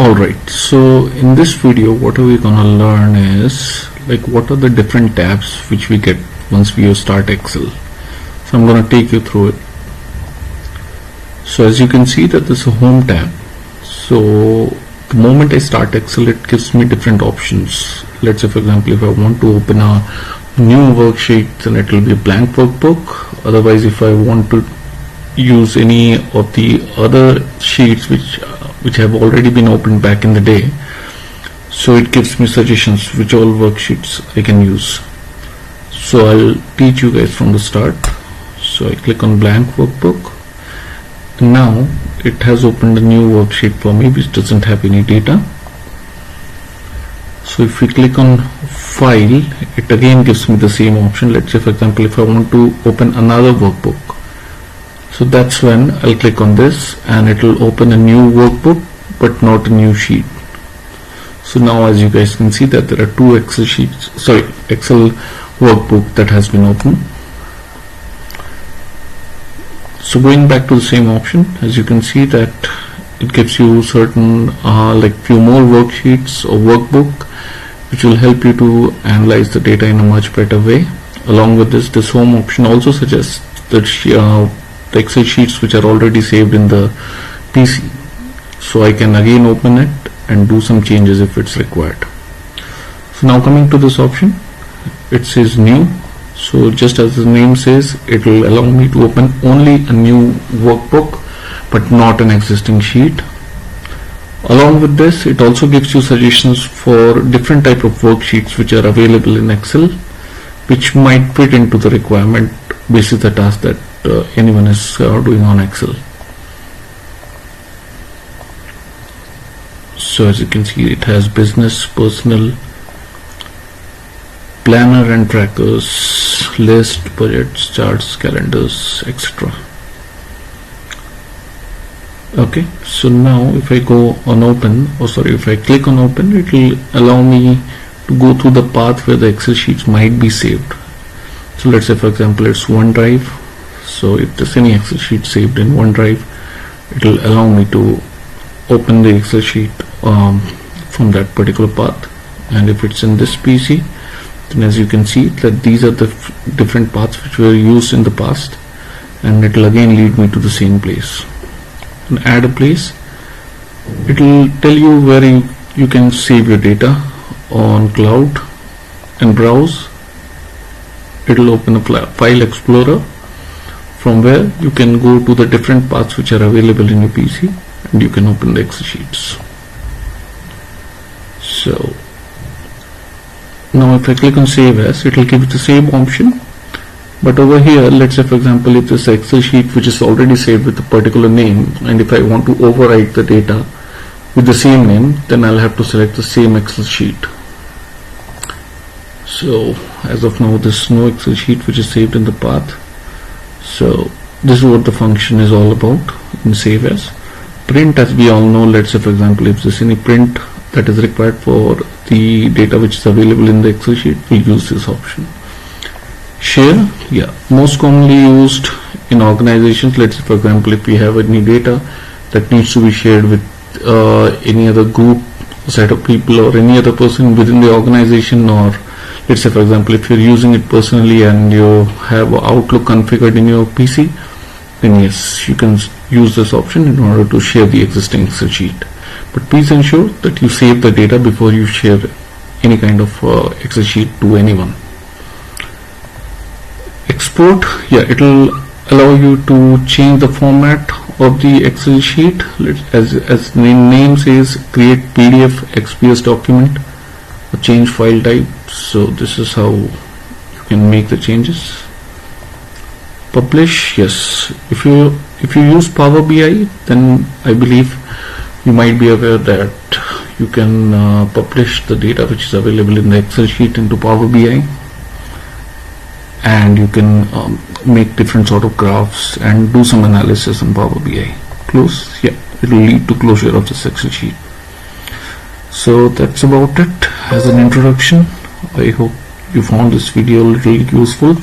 Alright, so in this video what are we gonna learn is like what are the different tabs which we get once we start Excel. So I'm gonna take you through it. So as you can see that this is a home tab. So the moment I start Excel, it gives me different options. Let's say for example if I want to open a new worksheet, then it will be a blank workbook. Otherwise if I want to use any of the other sheets which have already been opened back in the day, so it gives me suggestions which all worksheets I can use. So I'll teach you guys from the start. So I click on blank workbook. Now it has opened a new worksheet for me which doesn't have any data. So if we click on file, it again gives me the same option. Let's say for example if I want to open another workbook, so that's when I'll click on this and it will open a new workbook but not a new sheet. So now as you guys can see that there are two Excel workbook that has been opened. So going back to the same option, as you can see that it gives you certain like few more worksheets or workbook which will help you to analyze the data in a much better way. Along with this home option also suggests that the Excel sheets which are already saved in the PC, so I can again open it and do some changes if it's required. So now coming to this option, it says new. So just as the name says, it will allow me to open only a new workbook but not an existing sheet. Along with this, it also gives you suggestions for different type of worksheets which are available in Excel, which might fit into the requirement based on the task that anyone is doing on Excel. So as you can see, it has business, personal, planner and trackers, list, budgets, charts, calendars, etc. Okay, so now if I go on open, if I click on open, it will allow me to go through the path where the Excel sheets might be saved. So let's say for example it's OneDrive. So if there's any Excel sheet saved in OneDrive, it will allow me to open the Excel sheet from that particular path. And if it's in this PC, then as you can see that these are the different paths which were used in the past, and it will again lead me to the same place. And add a place, it will tell you where you can save your data on cloud and browse. It will open a file explorer from where you can go to the different paths which are available in your PC and you can open the Excel sheets. So now if I click on save as, it will give the same option, but over here let's say for example if this Excel sheet which is already saved with a particular name, and if I want to overwrite the data with the same name, then I'll have to select the same Excel sheet. So as of now there's no Excel sheet which is saved in the path. So this is what the function is all about in save as. Print, as we all know, let's say for example if there's any print that is required for the data which is available in the Excel sheet, we'll use this option. Share, most commonly used in organizations. Let's say for example if we have any data that needs to be shared with any other group, set of people, or any other person within the organization, or let's say for example if you're using it personally and you have Outlook configured in your PC, then yes, you can use this option in order to share the existing Excel sheet. But please ensure that you save the data before you share any kind of Excel sheet to anyone. Export, it will allow you to change the format of the Excel sheet. As the name says, create PDF, XPS document, or change file type. So this is how you can make the changes. Publish, yes. If you use Power BI, then I believe you might be aware that you can publish the data which is available in the Excel sheet into Power BI, and you can make different sort of graphs and do some analysis in Power BI. Close, it will lead to closure of this Excel sheet. So that's about it as an introduction. I hope you found this video a little useful.